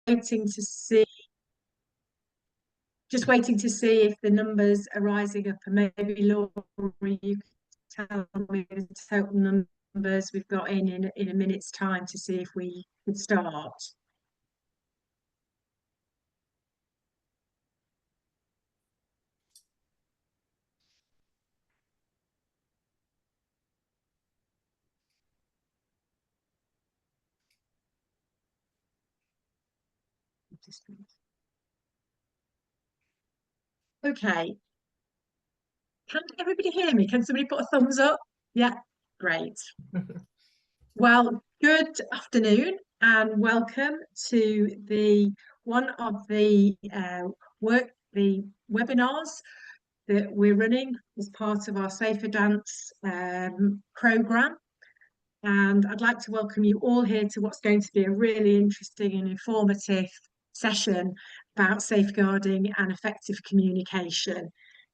waiting to see, if the numbers are rising up, and maybe Laura, you can tell me the total numbers we've got in a minute's time to see if we could start. Okay, can everybody hear me? Can somebody put a thumbs up? Yeah, great. Well, good afternoon and welcome to one of the webinars that we're running as part of our Safer Dance programme. And I'd like to welcome you all here to what's going to be a really interesting and informative session about safeguarding and effective communication.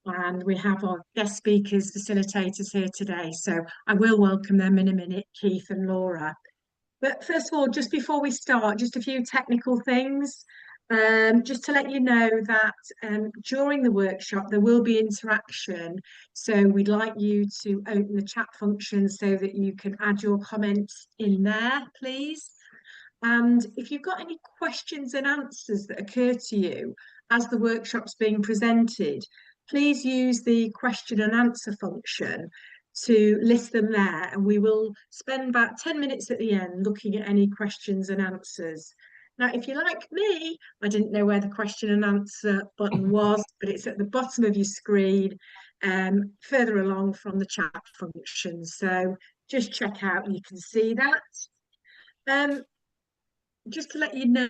And we have our guest speakers, facilitators here today. So I will welcome them in a minute, Keith and Laura. But first of all, just before we start, just a few technical things. Just to let you know that during the workshop there will be interaction, so we'd like you to open the chat function so that you can add your comments in there, please. And if you've got any questions and answers that occur to you as the workshop's being presented, please use the question and answer function to list them there, and we will spend about 10 minutes at the end looking at any questions and answers. Now, if you're like me, I didn't know where the question and answer button was, but it's at the bottom of your screen, further along from the chat function. So just check out, you can see that. Just to let you know,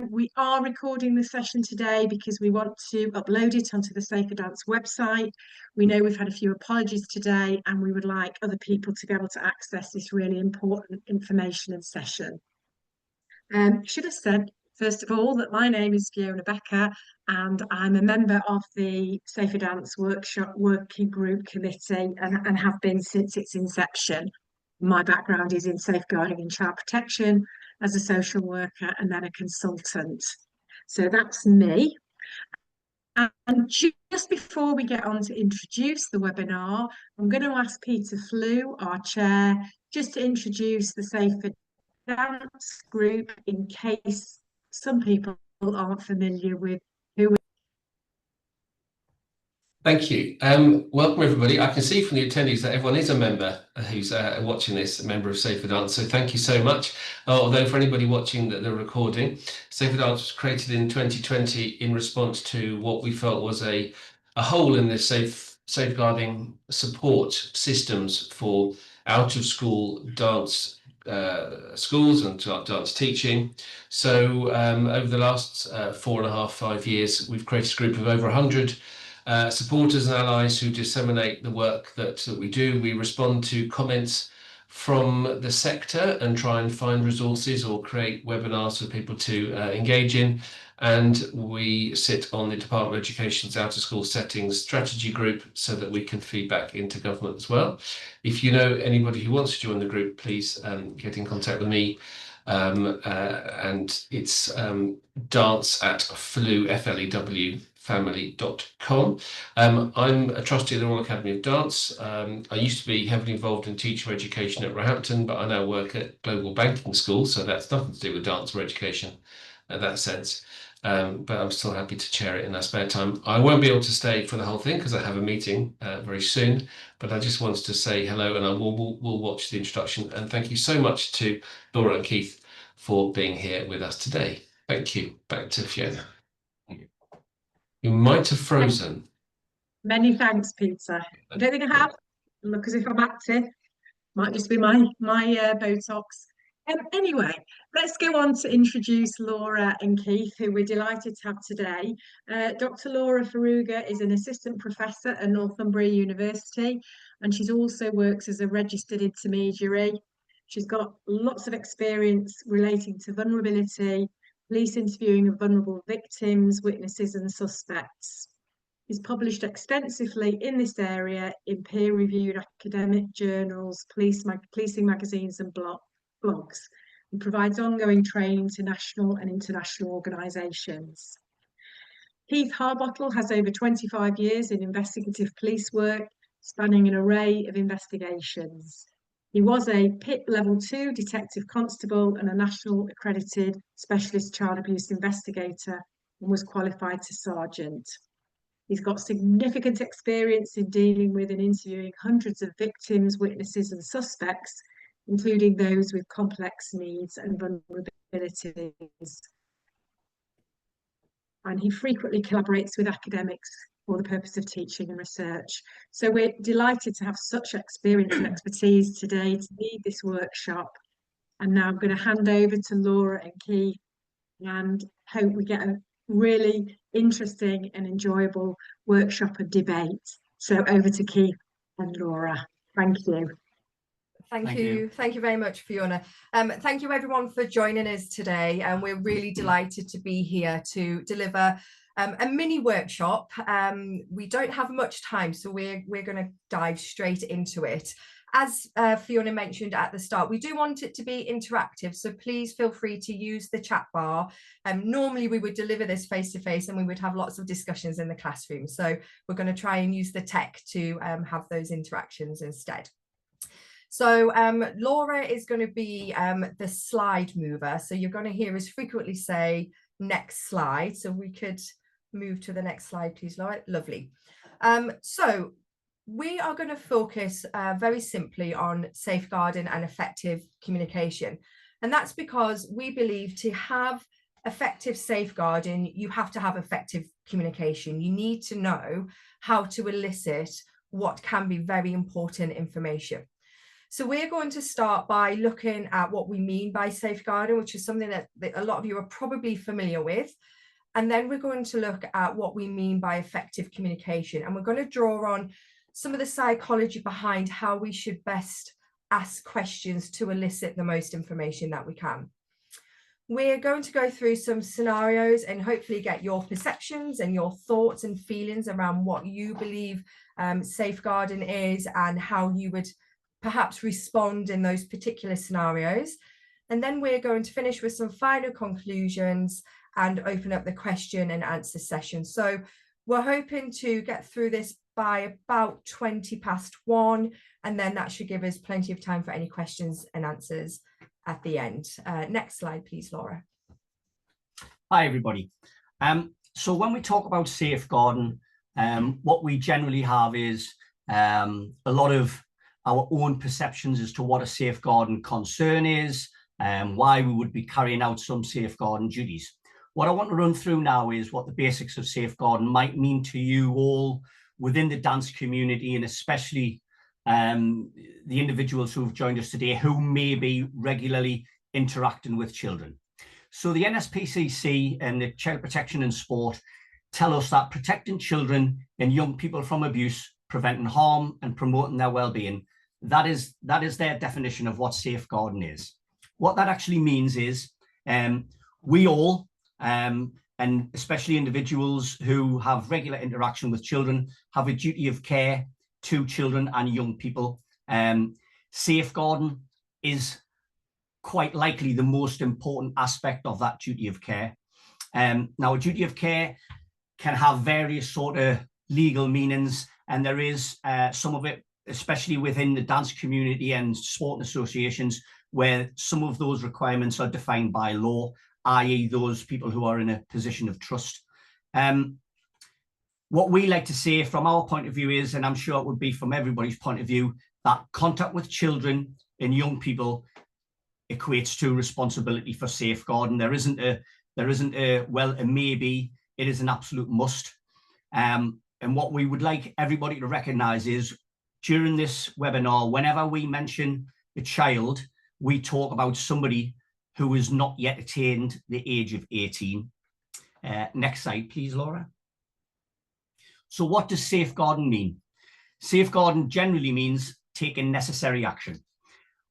we are recording the session today because we want to upload it onto the Safer Dance website. We know we've had a few apologies today, and we would like other people to be able to access this really important information and session. Should have said, first of all, that my name is Fiona Becker and I'm a member of the Safer Dance Workshop Working Group Committee and have been since its inception. My background is in safeguarding and child protection as a social worker and then a consultant. So that's me. And just before we get on to introduce the webinar, I'm going to ask Peter Flew, our chair, just to introduce the Safer Dance group in case some people aren't familiar with who. Thank you. Welcome everybody. I can see from the attendees that everyone is a member who's watching this, a member of Safer Dance, so thank you so much. Although for anybody watching the recording, Safer Dance was created in 2020 in response to what we felt was a hole in the safeguarding support systems for out of school dance schools and dance teaching. So over the last 4.5-5 years, we've created a group of over 100 supporters and allies who disseminate the work that we do. We respond to comments from the sector and try and find resources or create webinars for people to engage in. And we sit on the Department of Education's out of school settings strategy group so that we can feed back into government as well. If you know anybody who wants to join the group, please get in contact with me. And it's dance@flew, family.com. I'm a trustee of the Royal Academy of Dance. I used to be heavily involved in teacher education at Roehampton, but I now work at Global Banking School, so that's nothing to do with dance or education in that sense. But I'm still happy to chair it in our spare time. I won't be able to stay for the whole thing because I have a meeting very soon, but I just wanted to say hello, and we'll watch the introduction. And thank you so much to Laura and Keith for being here with us today. Thank you. Back to Fiona. You might have frozen. Many thanks, Peter. I don't think I have. Look as if I'm active. Might just be my Botox. Anyway, let's go on to introduce Laura and Keith, who we're delighted to have today. Dr. Laura Farrugia is an assistant professor at Northumbria University, and she's also works as a registered intermediary. She's got lots of experience relating to vulnerability, police interviewing of vulnerable victims, witnesses and suspects. She's published extensively in this area in peer-reviewed academic journals, policing magazines and blogs. and provides ongoing training to national and international organisations. Keith Harbottle has over 25 years in investigative police work, spanning an array of investigations. He was a PIP Level 2 Detective Constable and a national accredited specialist child abuse investigator, and was qualified to Sergeant. He's got significant experience in dealing with and interviewing hundreds of victims, witnesses and suspects, including those with complex needs and vulnerabilities. And he frequently collaborates with academics for the purpose of teaching and research. So we're delighted to have such experience and expertise today to lead this workshop. And now I'm going to hand over to Laura and Keith, and hope we get a really interesting and enjoyable workshop and debate. So over to Keith and Laura. Thank you. Thank you very much, Fiona. Thank you everyone for joining us today, and we're really delighted to be here to deliver a mini workshop. We don't have much time, so we're going to dive straight into it. As Fiona mentioned at the start, we do want it to be interactive, so please feel free to use the chat bar. Normally we would deliver this face-to-face and we would have lots of discussions in the classroom, so we're going to try and use the tech to have those interactions instead. So Laura is going to be the slide mover, so you're going to hear us frequently say next slide, so we could move to the next slide please, Laura. Lovely. So we are going to focus very simply on safeguarding and effective communication, and that's because we believe to have effective safeguarding you have to have effective communication. You need to know how to elicit what can be very important information. So we're going to start by looking at what we mean by safeguarding, which is something that a lot of you are probably familiar with. And then we're going to look at what we mean by effective communication. And we're going to draw on some of the psychology behind how we should best ask questions to elicit the most information that we can. We're going to go through some scenarios and hopefully get your perceptions and your thoughts and feelings around what you believe safeguarding is and how you would perhaps respond in those particular scenarios. And then we're going to finish with some final conclusions and open up the question and answer session. So we're hoping to get through this by about 1:20, and then that should give us plenty of time for any questions and answers at the end. Next slide, please, Laura. Hi, everybody. So when we talk about safeguarding, what we generally have is a lot of our own perceptions as to what a safeguarding concern is and why we would be carrying out some safeguarding duties. What I want to run through now is what the basics of safeguarding might mean to you all within the dance community, and especially the individuals who have joined us today who may be regularly interacting with children. So the NSPCC and the Child Protection in Sport tell us that protecting children and young people from abuse, preventing harm and promoting their well-being, that is their definition of what safeguarding is. What that actually means is we all, and especially individuals who have regular interaction with children, have a duty of care to children and young people. Safeguarding is quite likely the most important aspect of that duty of care. Now, a duty of care can have various sort of legal meanings, and there is some of it, especially within the dance community and sporting associations, where some of those requirements are defined by law, i.e. those people who are in a position of trust. What we like to say from our point of view is, and I'm sure it would be from everybody's point of view, that contact with children and young people equates to responsibility for safeguarding. There isn't a well, a maybe, it is an absolute must. And what we would like everybody to recognize is during this webinar, whenever we mention a child, we talk about somebody who has not yet attained the age of 18. Next slide, please, Laura. So what does safeguarding mean? Safeguarding generally means taking necessary action.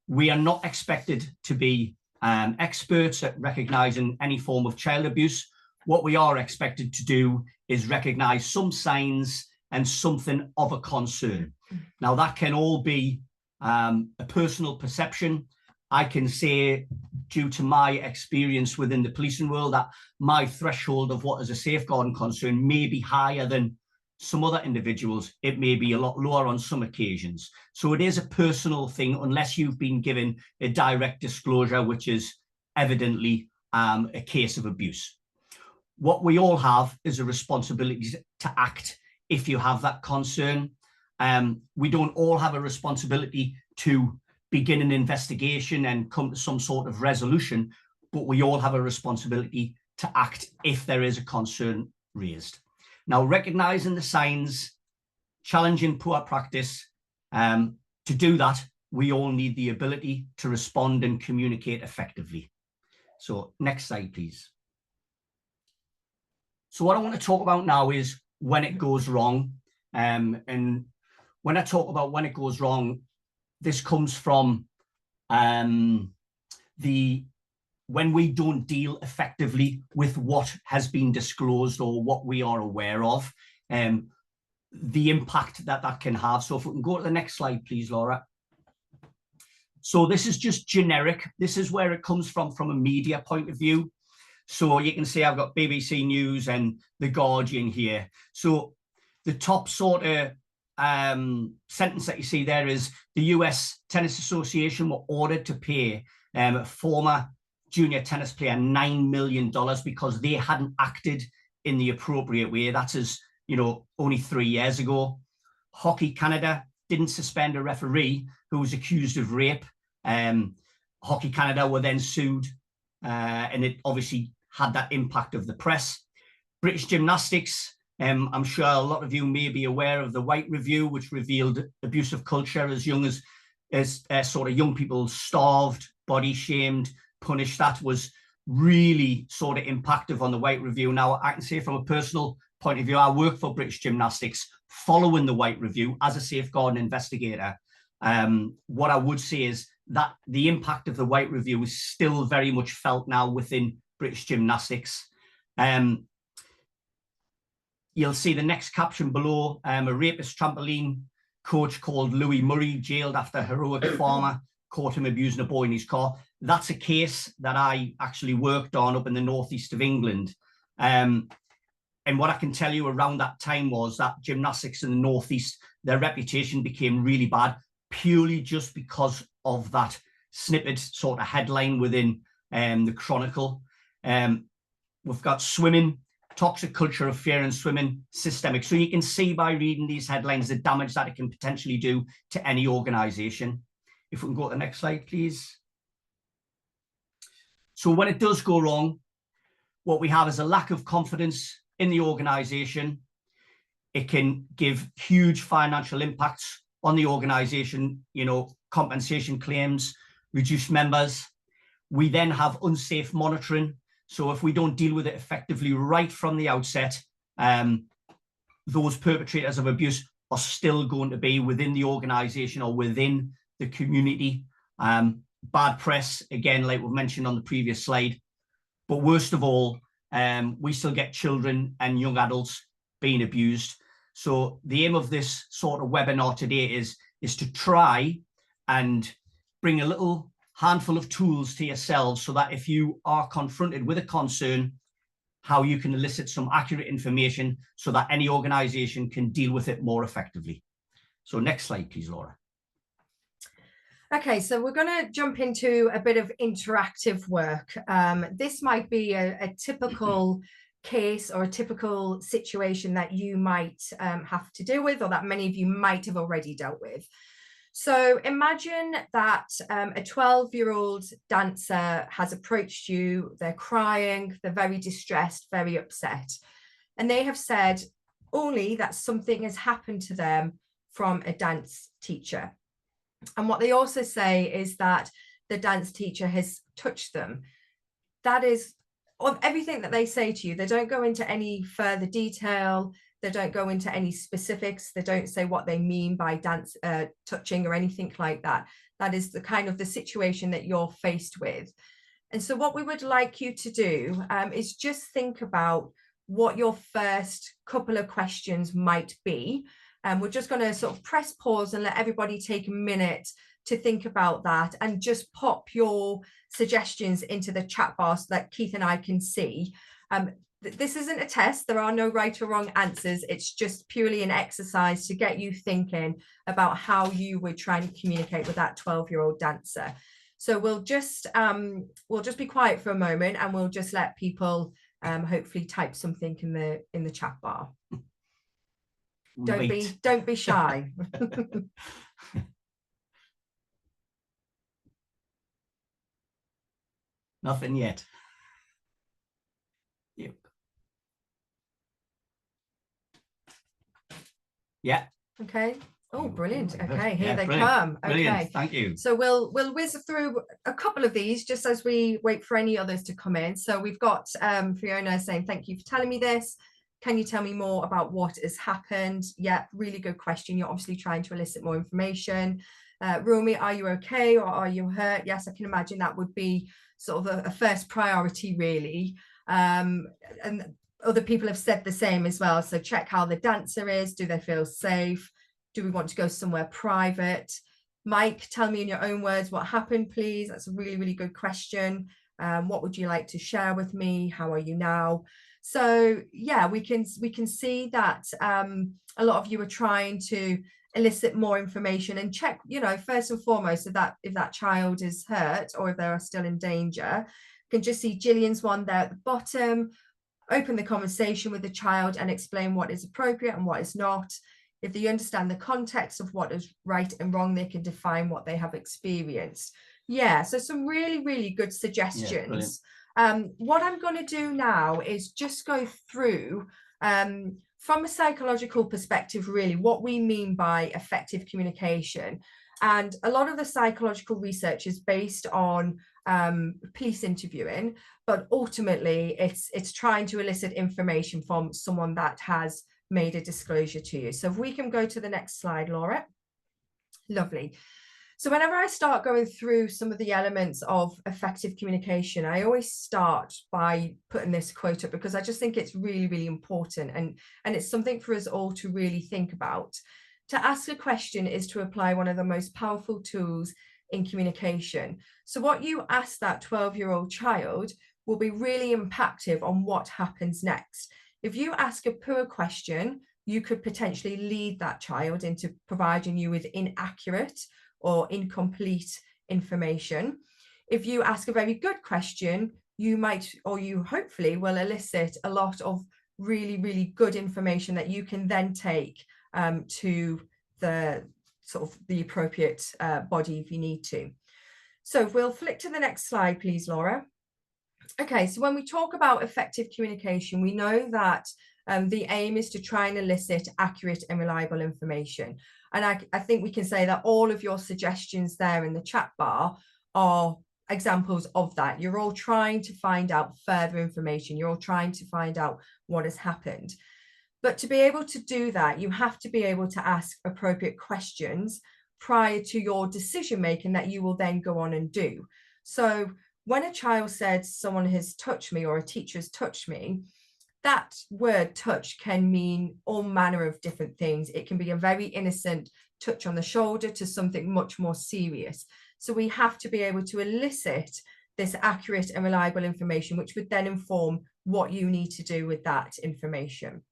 We are not expected to be experts at recognizing any form of child abuse. What we are expected to do is recognize some signs and something of a concern. Now, that can all be a personal perception, I can say, due to my experience within the policing world, that my threshold of what is a safeguarding concern may be higher than some other individuals. It may be a lot lower on some occasions. So it is a personal thing, unless you've been given a direct disclosure, which is evidently a case of abuse. What we all have is a responsibility to act if you have that concern. We don't all have a responsibility to begin an investigation and come to some sort of resolution, but we all have a responsibility to act if there is a concern raised. Now, recognizing the signs, challenging poor practice, to do that, we all need the ability to respond and communicate effectively. So next slide, please. So what I want to talk about now is when it goes wrong. And when I talk about when it goes wrong, this comes from when we don't deal effectively with what has been disclosed or what we are aware of, the impact that that can have. So if we can go to the next slide, please, Laura. So this is just generic. This is where it comes from a media point of view. So you can see I've got BBC News and The Guardian here. So the top sort of sentence that you see there is the US Tennis Association were ordered to pay a former junior tennis player $9 million because they hadn't acted in the appropriate way. That's as, you know, only 3 years ago. Hockey Canada didn't suspend a referee who was accused of rape. Hockey Canada were then sued, and it obviously had that impact of the press. British Gymnastics, I'm sure a lot of you may be aware of the White Review, which revealed abusive culture as young as sort of young people starved, body shamed, punished. That was really sort of impactful on the White Review. Now, I can say from a personal point of view, I work for British Gymnastics following the White Review as a safeguarding investigator. What I would say is that the impact of the White Review is still very much felt now within British Gymnastics. You'll see the next caption below, a rapist trampoline coach called Louis Murray jailed after heroic farmer caught him abusing a boy in his car. That's a case that I actually worked on up in the northeast of England. And what I can tell you around that time was that gymnastics in the northeast, their reputation became really bad purely just because of that snippet sort of headline within the Chronicle. We've got swimming, toxic culture of fear in swimming, systemic. So you can see by reading these headlines the damage that it can potentially do to any organisation. If we can go to the next slide, please. So when it does go wrong, what we have is a lack of confidence in the organisation. It can give huge financial impacts on the organisation, you know, compensation claims, reduced members. We then have unsafe monitoring. So if we don't deal with it effectively right from the outset, those perpetrators of abuse are still going to be within the organisation or within the community. Bad press, again, like we've mentioned on the previous slide. But worst of all, we still get children and young adults being abused. So the aim of this sort of webinar today is to try and bring a little handful of tools to yourselves so that if you are confronted with a concern, how you can elicit some accurate information so that any organisation can deal with it more effectively. So next slide, please, Laura. Okay, so we're going to jump into a bit of interactive work. This might be a typical case or a typical situation that you might have to deal with, or that many of you might have already dealt with. So imagine that a 12-year-old dancer has approached you, they're crying, they're very distressed, very upset, and they have said only that something has happened to them from a dance teacher. And what they also say is that the dance teacher has touched them. That is of everything that they say to you. They don't go into any further detail. They don't go into any specifics. They don't say what they mean by dance touching or anything like that. That is the kind of the situation that you're faced with. And so what we would like you to do is just think about what your first couple of questions might be. And we're just going to sort of press pause and let everybody take a minute to think about that and just pop your suggestions into the chat bar so that Keith and I can see. This isn't a test. There are no right or wrong answers. It's just purely an exercise to get you thinking about how you would try to communicate with that 12-year-old dancer. So we'll just be quiet for a moment, and we'll just let people hopefully type something in the chat bar. Don't be shy. Nothing yet. Yep. Yeah. Okay. Oh, brilliant. Okay, here they brilliant. come. Brilliant. Okay, Thank you. so we'll whiz through a couple of these just as we wait for any others to come in. So we've got Fiona saying, thank you for telling me this. Can you tell me more about what has happened? Yeah, really good question. You're obviously trying to elicit more information. Rumi, are you okay or are you hurt? Yes, I can imagine that would be sort of a first priority, really. And other people have said the same as well. So check how the dancer is. Do they feel safe? Do we want to go somewhere private? Mike, tell me in your own words what happened, please. That's a really, really good question. What would you like to share with me? How are you now? So yeah, we can see that a lot of you are trying to elicit more information and check, you know, first and foremost, if that child is hurt or if they are still in danger. You can just see Gillian's one there at the bottom. Open the conversation with the child and explain what is appropriate and what is not. If they understand the context of what is right and wrong, they can define what they have experienced. Yeah, so some really, really good suggestions. What I'm going to do now is just go through, from a psychological perspective, really, what we mean by effective communication. And a lot of the psychological research is based on police interviewing, but ultimately it's trying to elicit information from someone that has made a disclosure to you. So if we can go to the next slide, Laura. Lovely. So whenever I start going through some of the elements of effective communication, I always start by putting this quote up because I just think it's really, really important, and it's something for us all to really think about. To ask a question is to apply one of the most powerful tools in communication. So what you ask that 12-year-old child will be really impactful on what happens next. If you ask a poor question, you could potentially lead that child into providing you with inaccurate or incomplete information. If you ask a very good question, you might, or you hopefully will elicit a lot of really, really good information that you can then take to the sort of the appropriate body if you need to. So we'll flick to the next slide, please, Laura. Okay, so when we talk about effective communication, we know that the aim is to try and elicit accurate and reliable information. And I think we can say that all of your suggestions there in the chat bar are examples of that. You're all trying to find out further information. You're all trying to find out what has happened. But to be able to do that, you have to be able to ask appropriate questions prior to your decision making that you will then go on and do. So when a child said someone has touched me or a teacher has touched me, that word touch can mean all manner of different things. It can be a very innocent touch on the shoulder to something much more serious. So we have to be able to elicit this accurate and reliable information, which would then inform what you need to do with that information.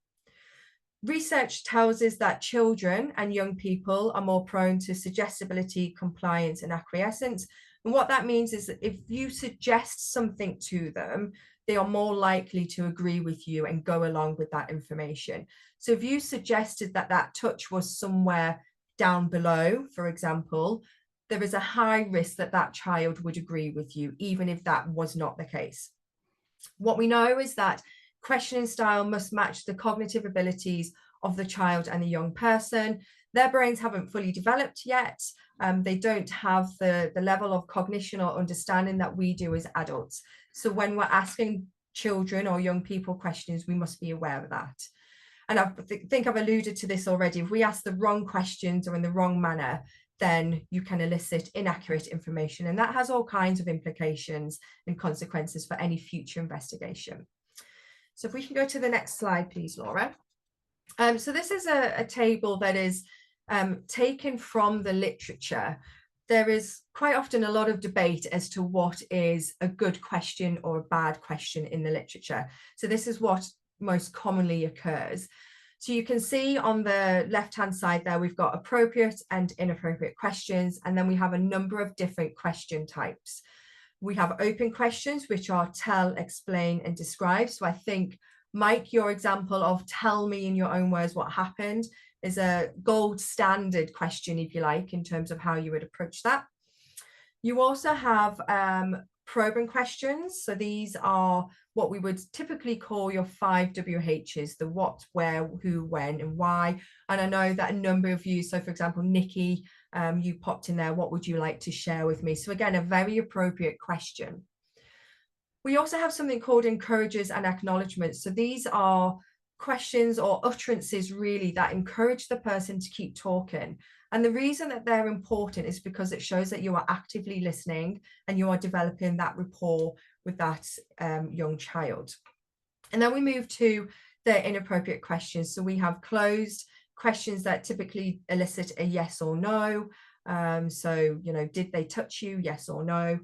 Research tells us that children and young people are more prone to suggestibility, compliance, and acquiescence. And what that means is that if you suggest something to them, they are more likely to agree with you and go along with that information. So if you suggested that that touch was somewhere down below, for example, there is a high risk that that child would agree with you, even if that was not the case. What we know is that questioning style must match the cognitive abilities of the child and the young person. Their brains haven't fully developed yet. They don't have the level of cognition or understanding that we do as adults. So when we're asking children or young people questions, we must be aware of that. And I think I've alluded to this already. If we ask the wrong questions or in the wrong manner, then you can elicit inaccurate information. And that has all kinds of implications and consequences for any future investigation. So if we can go to the next slide, please, Laura. So this is a table that is taken from the literature. there is quite often a lot of debate as to what is a good question or a bad question in the literature. So this is what most commonly occurs. So you can see on the left-hand side there, we've got appropriate and inappropriate questions, and then we have a number of different question types. We have open questions, which are tell, explain, and describe. So I think, Mike, your example of tell me in your own words what happened is a gold standard question, if you like, in terms of how you would approach that. You also have probing questions. So these are what we would typically call your 5 WHs, the what, where, who, when, and why. And I know that a number of you, so for example, Nikki, you popped in there, what would you like to share with me? So again, a very appropriate question. We also have something called encourages and acknowledgements. So these are questions or utterances really that encourage the person to keep talking. And the reason that they're important is because it shows that you are actively listening and you are developing that rapport with that young child. And then we move to the inappropriate questions. So we have closed questions that typically elicit a yes or no. So, you know, did they touch you? Yes or no.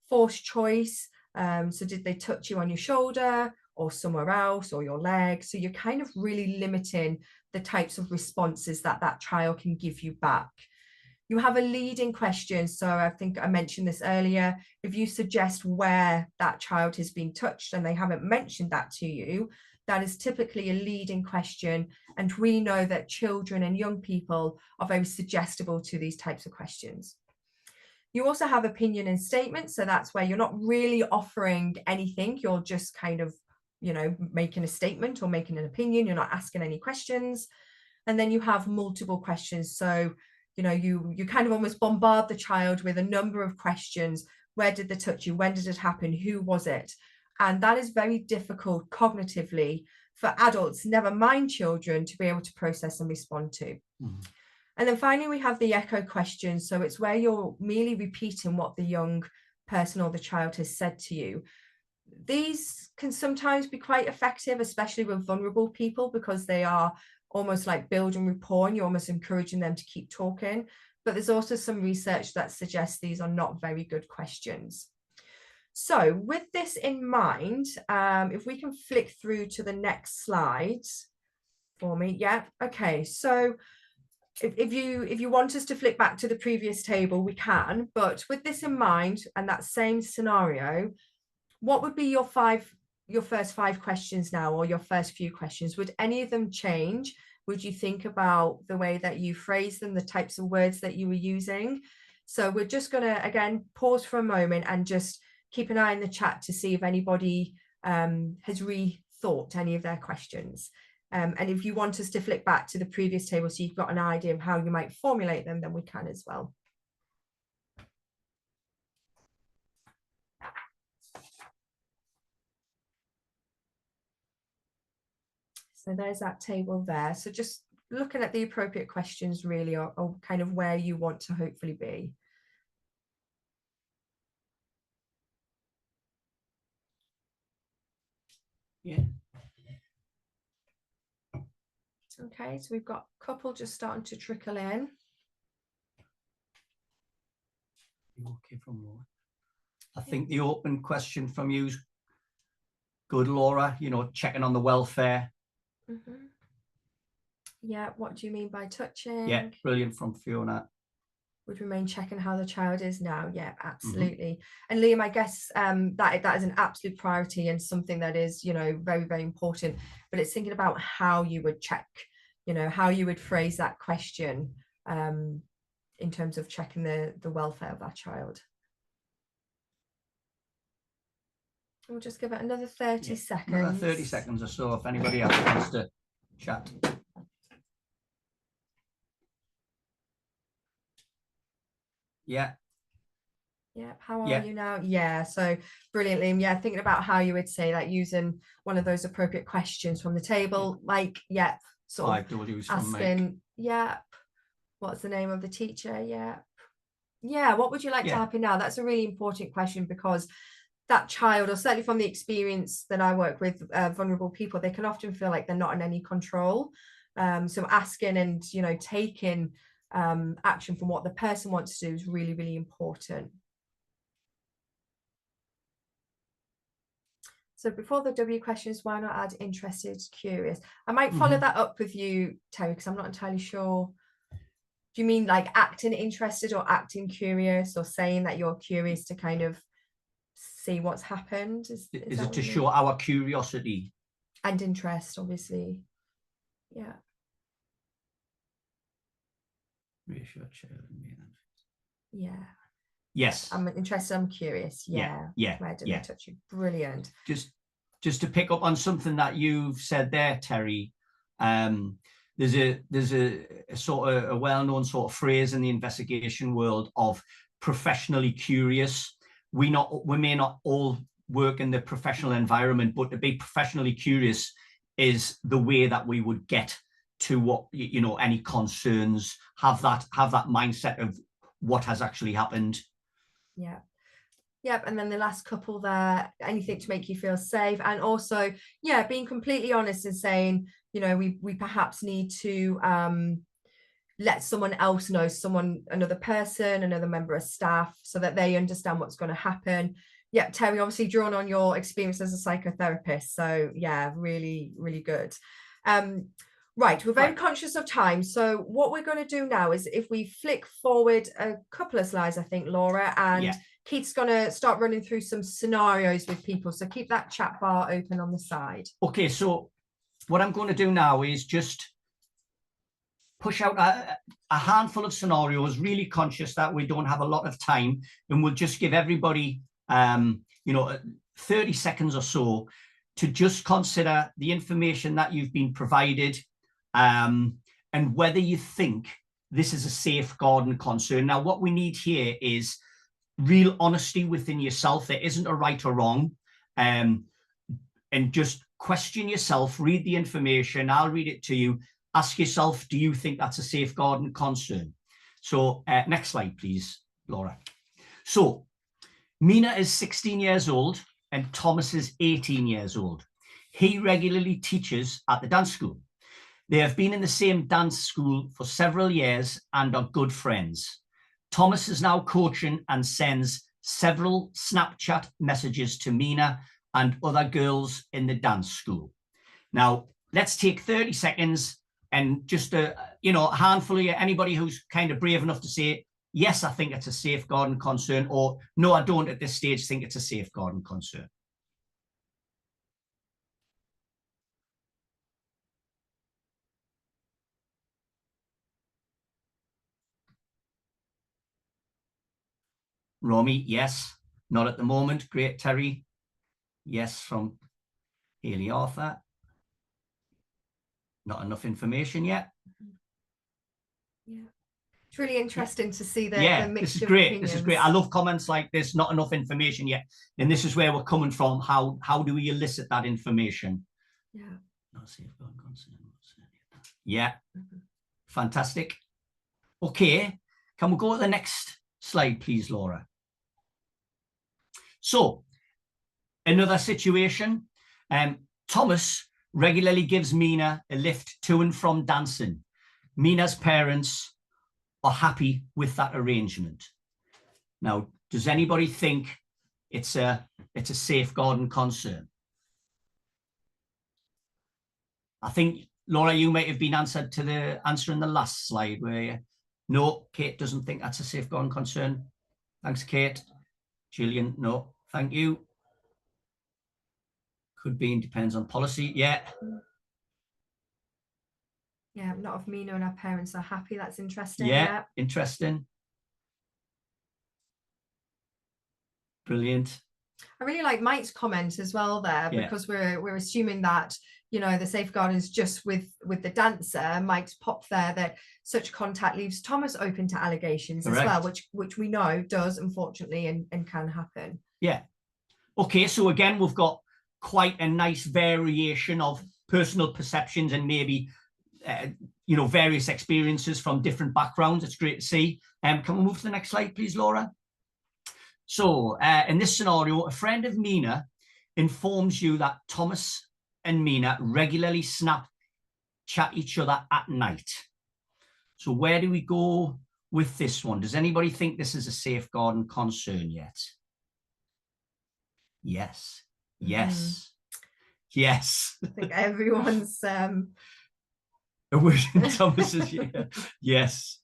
Forced choice. So did they touch you on your shoulder or somewhere else, or your leg? So you're kind of really limiting the types of responses that that child can give you back. You have a leading question. So I think I mentioned this earlier. If you suggest where that child has been touched and they haven't mentioned that to you, that is typically a leading question. And we know that children and young people are very suggestible to these types of questions. You also have opinion and statement. So that's where you're not really offering anything. You're just kind of, you know, making a statement or making an opinion. You're not asking any questions. And then you have multiple questions. So, you know, you kind of almost bombard the child with a number of questions. Where did they touch you? When did it happen? Who was it? And that is very difficult cognitively for adults, never mind children, to be able to process and respond to. Mm-hmm. And then finally, we have the echo questions. So it's where you're merely repeating what the young person or the child has said to you. These can sometimes be quite effective, especially with vulnerable people, because they are almost like building rapport and you're almost encouraging them to keep talking. But there's also some research that suggests these are not very good questions. So with this in mind, if we can flick through to the next slide for me. Yeah, okay. So if you want us to flick back to the previous table, we can. But with this in mind and that same scenario, what would be your first 5 questions now, or your first few questions? Would any of them change? Would you think about the way that you phrase them, the types of words that you were using? So we're just going to, again, pause for a moment and just keep an eye in the chat to see if anybody has rethought any of their questions. And if you want us to flick back to the previous table so you've got an idea of how you might formulate them, then we can as well. So there's that table there. So just looking at the appropriate questions really are kind of where you want to hopefully be. Yeah. Okay, so we've got a couple just starting to trickle in. Okay, from Laura. I think the open question from you is good, Laura, you know, checking on the welfare. Mm-hmm. Yeah, what do you mean by touching? Yeah, brilliant from Fiona. Would remain checking how the child is now. Yeah, absolutely. Mm-hmm. And Liam, I guess that is an absolute priority and something that is, you know, very, very important. But it's thinking about how you would check, you know, how you would phrase that question in terms of checking the welfare of that child. We'll just give it another 30 seconds. Another 30 seconds or so if anybody else wants to chat. Yeah. Yeah, how are you now? Yeah, so brilliant, Liam. Yeah, thinking about how you would say that using one of those appropriate questions from the table, like, yeah, sort of asking, yeah, what's the name of the teacher? Yeah, what would you like to happen now? That's a really important question, because that child, or certainly from the experience that I work with vulnerable people, they can often feel like they're not in any control. So asking and, you know, taking action from what the person wants to do is really, really important. So before the W questions, why not add interested, curious? I might follow that up with you, Terry, because I'm not entirely sure. Do you mean like acting interested or acting curious, or saying that you're curious to kind of see what's happened? Is it to show our curiosity? And interest, obviously. Yeah. Yeah. Yes. I'm interested, I'm curious. Yeah. Where did I touch you? Brilliant. Just to pick up on something that you've said there, Terry, there's a sort of a well-known sort of phrase in the investigation world of professionally curious. We may not all work in the professional environment, but to be professionally curious is the way that we would get to what, you know, any concerns, have that mindset of what has actually happened. Yeah. Yep. And then the last couple there, anything to make you feel safe. And also, yeah, being completely honest and saying, you know, we perhaps need to let someone else know, another person, another member of staff, so that they understand what's going to happen. Yeah, Terry, obviously drawn on your experience as a psychotherapist. So yeah, really, really good. Right, we're very conscious of time. So what we're going to do now is, if we flick forward a couple of slides, I think, Laura, and Keith's going to start running through some scenarios with people. So keep that chat bar open on the side. Okay, so what I'm going to do now is just push out a handful of scenarios, really conscious that we don't have a lot of time, and we'll just give everybody, you know, 30 seconds or so to just consider the information that you've been provided, and whether you think this is a safeguarding concern. Now, what we need here is real honesty within yourself. There isn't a right or wrong, and just question yourself, read the information. I'll read it to you. Ask yourself, do you think that's a safeguarding concern? So next slide, please, Laura. So Mina is 16 years old and Thomas is 18 years old. He regularly teaches at the dance school. They have been in the same dance school for several years and are good friends. Thomas is now coaching and sends several Snapchat messages to Mina and other girls in the dance school. Now, let's take 30 seconds and just a handful of you, anybody who's kind of brave enough to say, yes, I think it's a safeguarding concern, or no, I don't at this stage think it's a safeguarding concern. Romy, yes. Not at the moment. Great, Terry. Yes, from Haley Arthur. Not enough information yet. Yeah. It's really interesting to see the mixture. This is great. Opinions. This is great. I love comments like this. Not enough information yet, and this is where we're coming from. How do we elicit that information? Yeah. Yeah. Fantastic. Okay. Can we go to the next slide, please, Laura? So, another situation. Thomas regularly gives Mina a lift to and from dancing. Mina's parents are happy with that arrangement. Now, does anybody think it's a safeguarding concern? I think, Laura, you might have been answering the last slide where you, no, Kate doesn't think that's a safeguarding concern. Thanks, Kate. Gillian, no, thank you. Could be, and depends on policy. Yeah. Yeah, not if Mina and her parents are happy. That's interesting. Yeah, interesting. Brilliant. I really like Mike's comment as well there, because we're assuming that, you know, the safeguarding is just with the dancer. Mike's popped there that such contact leaves Thomas open to allegations as well, which we know does, unfortunately, and can happen. Yeah. Okay, so again, we've got quite a nice variation of personal perceptions and maybe various experiences from different backgrounds. It's great to see. Can we move to the next slide, please, Laura? So in this scenario, a friend of Mina informs you that Thomas and Mina regularly Snapchat each other at night. So where do we go with this one? Does anybody think this is a safeguarding concern yet? Yes. Yes. Yes. I think everyone's Thomas's, yeah. Yes.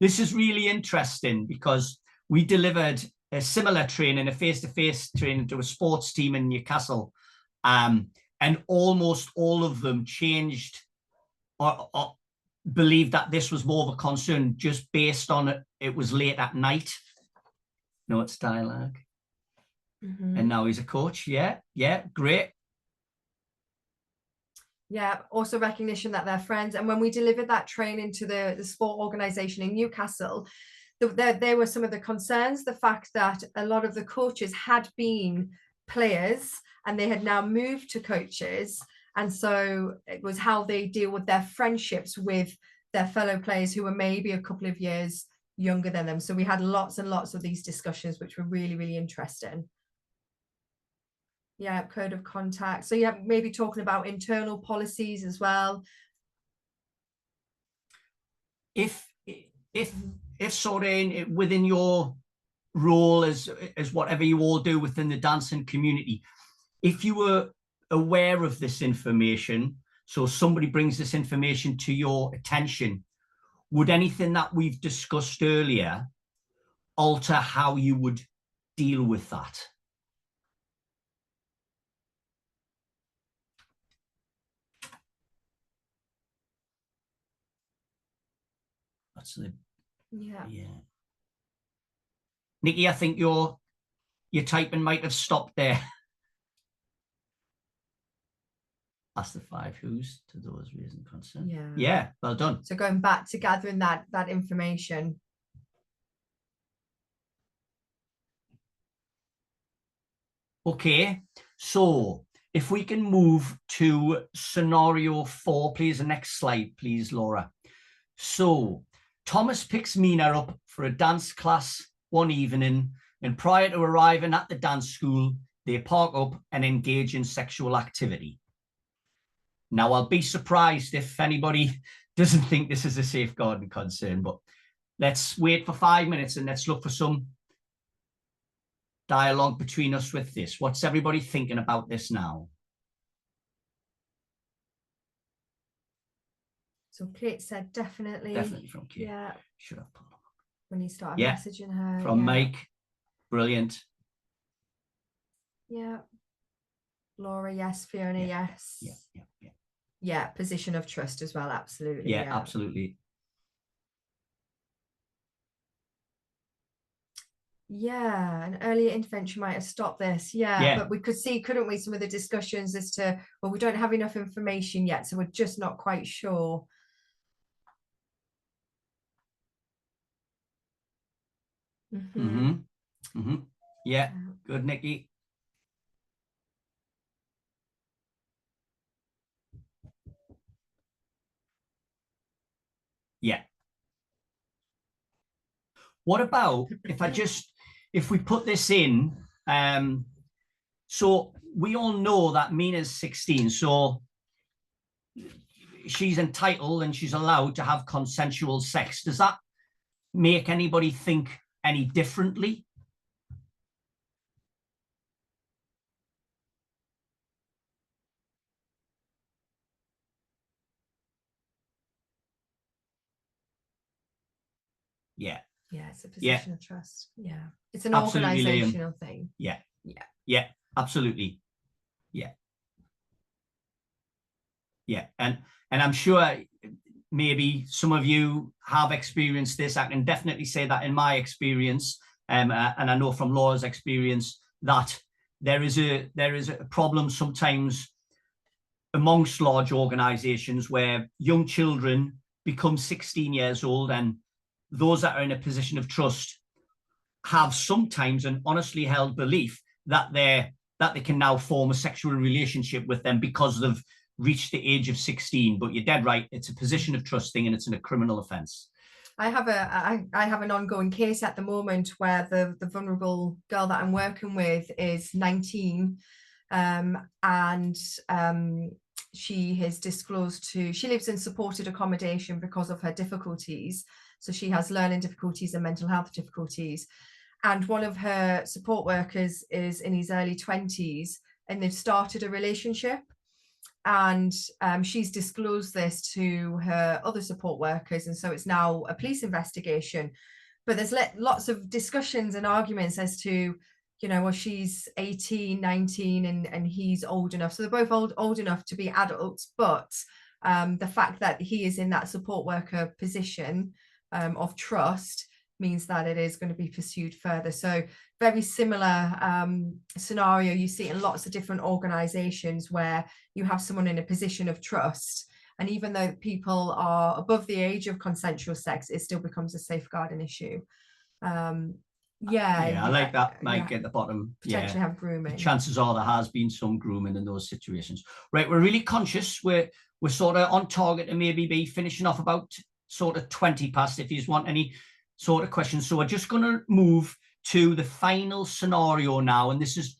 This is really interesting because we delivered a similar training, a face-to-face training to a sports team in Newcastle, and almost all of them changed or believed that this was more of a concern just based on it was late at night. No, it's dialogue. And now he's a coach. Yeah, great. Yeah, also recognition that they're friends. And when we delivered that training to the sport organisation in Newcastle, there were some of the concerns, the fact that a lot of the coaches had been players and they had now moved to coaches. And so it was how they deal with their friendships with their fellow players who were maybe a couple of years younger than them. So we had lots and lots of these discussions, which were really, really interesting. Yeah, code of contact. So yeah, maybe talking about internal policies as well. If sort of within your role as whatever you all do within the dancing community, if you were aware of this information, so somebody brings this information to your attention, would anything that we've discussed earlier alter how you would deal with that? That's the yeah. Nikki, I think your typing might have stopped there. That's the 5 who's to those reasons concerned. Yeah, well done. So going back to gathering that information. Okay, so if we can move to scenario 4, please. The next slide, please, Laura. So Thomas picks Mina up for a dance class one evening, and prior to arriving at the dance school, they park up and engage in sexual activity. Now, I'll be surprised if anybody doesn't think this is a safeguarding concern, but let's wait for 5 minutes and let's look for some dialogue between us with this. What's everybody thinking about this now? So Kate said definitely. Definitely from Kate. Yeah. Should have put them up. When you started messaging her. From Mike. Brilliant. Yeah. Laura, yes. Fiona, yes. Yeah, position of trust as well, absolutely. Yeah, absolutely. Yeah, an earlier intervention might have stopped this. Yeah, but we could see, couldn't we, some of the discussions as to, well, we don't have enough information yet, so we're just not quite sure. Yeah, good, Nikki. Yeah. What about if we put this in, so we all know that Mina's 16, so she's entitled and she's allowed to have consensual sex. Does that make anybody think any differently? Yeah. Yeah, it's a position of trust. Yeah. It's an absolutely, organizational thing. Yeah. Absolutely. Yeah. And I'm sure maybe some of you have experienced this. I can definitely say that in my experience, and I know from Laura's experience that there is a problem sometimes amongst large organizations where young children become 16 years old, and those that are in a position of trust have sometimes an honestly held belief that they can now form a sexual relationship with them because they've reached the age of 16. But you're dead right, it's a position of trust thing and it's a criminal offence. I have an ongoing case at the moment where the vulnerable girl that I'm working with is 19, and she has disclosed she lives in supported accommodation because of her difficulties. So she has learning difficulties and mental health difficulties. And one of her support workers is in his early 20s, and they've started a relationship. And she's disclosed this to her other support workers. And so it's now a police investigation. But there's lots of discussions and arguments as to, you know, well, she's 18, 19, and he's old enough. So they're both old enough to be adults. But the fact that he is in that support worker position of trust means that it is going to be pursued further. So very similar scenario you see in lots of different organizations where you have someone in a position of trust, and even though people are above the age of consensual sex, it still becomes a safeguarding issue. I like that, Mike, at the bottom. Potentially have grooming. The chances are there has been some grooming in those situations. Right, we're really conscious. We're sort of on target to maybe be finishing off about sort of 20 past if you want any sort of questions. So we're just going to move to the final scenario now, and this is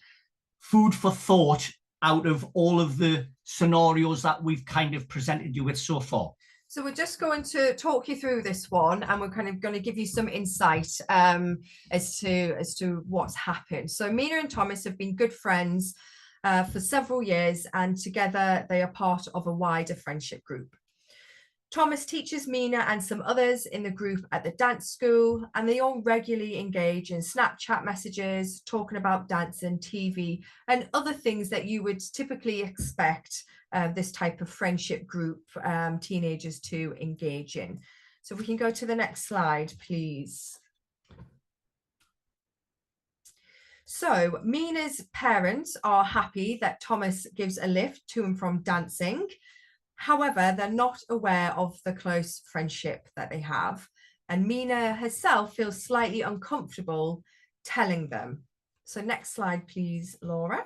food for thought out of all of the scenarios that we've kind of presented you with so far. So we're just going to talk you through this one, and we're kind of going to give you some insight as to what's happened. So Mina and Thomas have been good friends for several years, and together they are part of a wider friendship group. Thomas teaches Mina and some others in the group at the dance school, and they all regularly engage in Snapchat messages, talking about dance and TV and other things that you would typically expect this type of friendship group teenagers to engage in. So we can go to the next slide, please. So Mina's parents are happy that Thomas gives a lift to and from dancing. However, they're not aware of the close friendship that they have, and Mina herself feels slightly uncomfortable telling them. So next slide, please, Laura.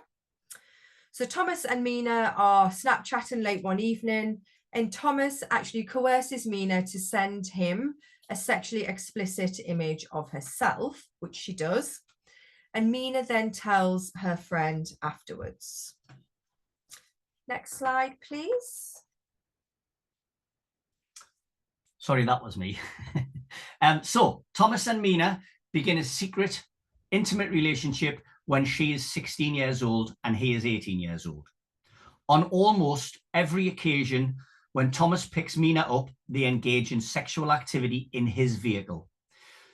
So Thomas and Mina are Snapchatting late one evening, and Thomas actually coerces Mina to send him a sexually explicit image of herself, which she does, and Mina then tells her friend afterwards. Next slide, please. Sorry, that was me. So Thomas and Mina begin a secret, intimate relationship when she is 16 years old and he is 18 years old. On almost every occasion when Thomas picks Mina up, they engage in sexual activity in his vehicle.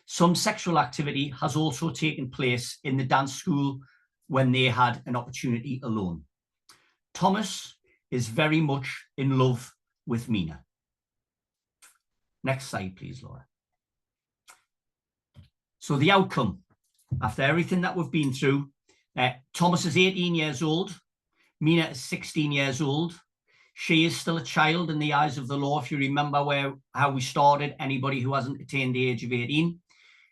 Some sexual activity has also taken place in the dance school when they had an opportunity alone. Thomas is very much in love with Mina. Next slide, please, Laura. So the outcome, after everything that we've been through, Thomas is 18 years old. Mina is 16 years old. She is still a child in the eyes of the law. If you remember how we started, anybody who hasn't attained the age of 18.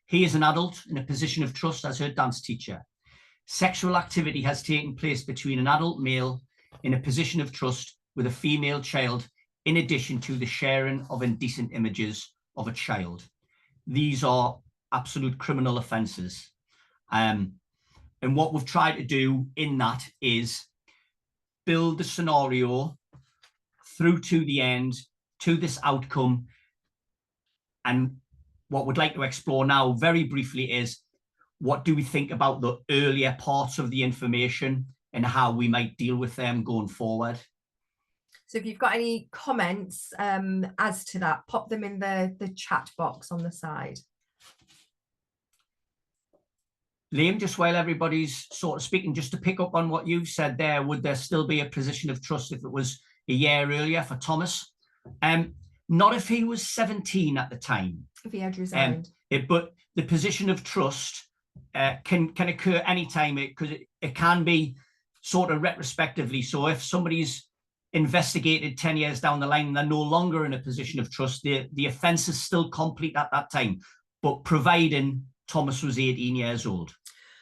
He is an adult in a position of trust as her dance teacher. Sexual activity has taken place between an adult male in a position of trust with a female child, in addition to the sharing of indecent images of a child. These are absolute criminal offences. And what we've tried to do in that is build the scenario through to the end, to this outcome. And what we'd like to explore now very briefly is, what do we think about the earlier parts of the information and how we might deal with them going forward? So if you've got any comments as to that, pop them in the chat box on the side. Liam, just while everybody's sort of speaking, just to pick up on what you've said there, would there still be a position of trust if it was a year earlier for Thomas? Not if he was 17 at the time. If he had resigned. But the position of trust can occur anytime, because it can be sort of retrospectively. So if somebody's investigated 10 years down the line, they're no longer in a position of trust, the offence is still complete at that time, but providing Thomas was 18 years old.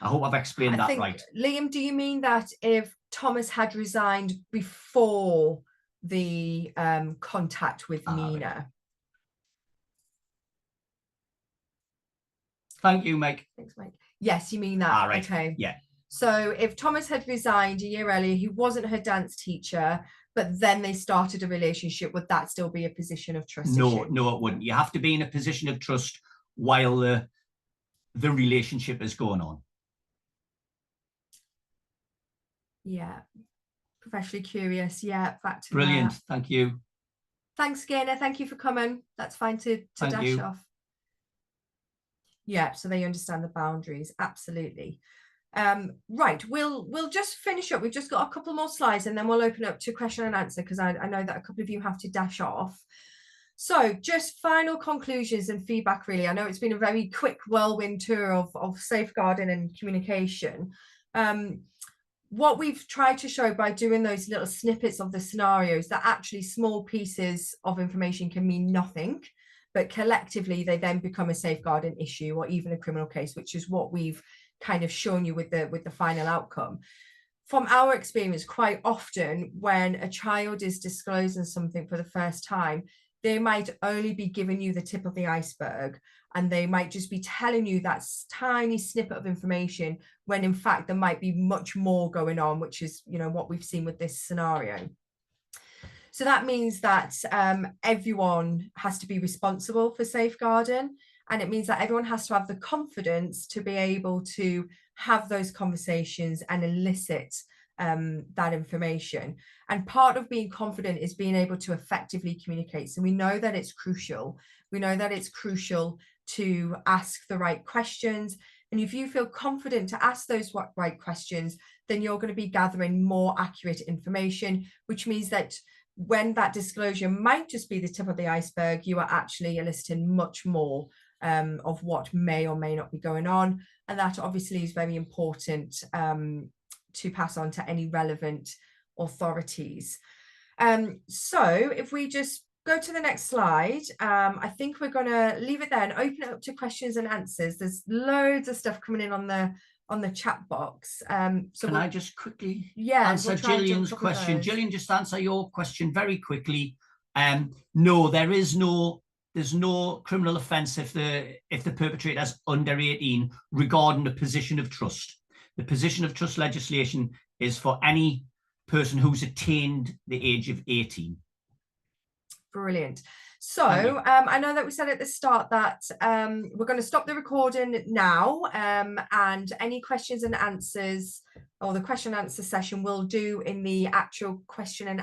I hope I've explained that right. Liam, do you mean that if Thomas had resigned before the contact with Mina? Right. Thank you, Mike. Thanks, Mike. Yes, you mean that. Right. Okay. Yeah. So if Thomas had resigned a year earlier, he wasn't her dance teacher, but then they started a relationship, would that still be a position of trust No, issue? no, it wouldn't. You have to be in a position of trust while the relationship is going on. Yeah. Professionally curious. Yeah, back to Brilliant. that. Thank you. Thanks, Gaynor. Thank you for coming. That's fine to Thank dash you. off. Yeah, so they understand the boundaries. Absolutely. Right, we'll just finish up. We've just got a couple more slides and then we'll open up to question and answer, because I know that a couple of you have to dash off. So just final conclusions and feedback, really. I know it's been a very quick whirlwind tour of safeguarding and communication. What we've tried to show by doing those little snippets of the scenarios, that actually small pieces of information can mean nothing, but collectively they then become a safeguarding issue or even a criminal case, which is what we've kind of shown you with the final outcome. From our experience, quite often when a child is disclosing something for the first time, they might only be giving you the tip of the iceberg, and they might just be telling you that tiny snippet of information, when in fact there might be much more going on, which is, you know, what we've seen with this scenario. So that means that everyone has to be responsible for safeguarding, and it means that everyone has to have the confidence to be able to have those conversations and elicit that information. And part of being confident is being able to effectively communicate. So we know that it's crucial. We know that it's crucial to ask the right questions. And if you feel confident to ask those right questions, then you're going to be gathering more accurate information, which means that when that disclosure might just be the tip of the iceberg, you are actually eliciting much more of what may or may not be going on. And that obviously is very important to pass on to any relevant authorities. So if we just go to the next slide, I think we're going to leave it there and open it up to questions and answers. There's loads of stuff coming in on the chat box. So Can I just quickly we'll answer Gillian's jump question? those. Gillian, just answer your question very quickly. No, there's no criminal offence if the perpetrator is under 18 regarding the position of trust. The position of trust legislation is for any person who's attained the age of 18. Brilliant. So I know that we said at the start that we're going to stop the recording now, and any questions and answers, or the question and answer session, we'll do in the actual question and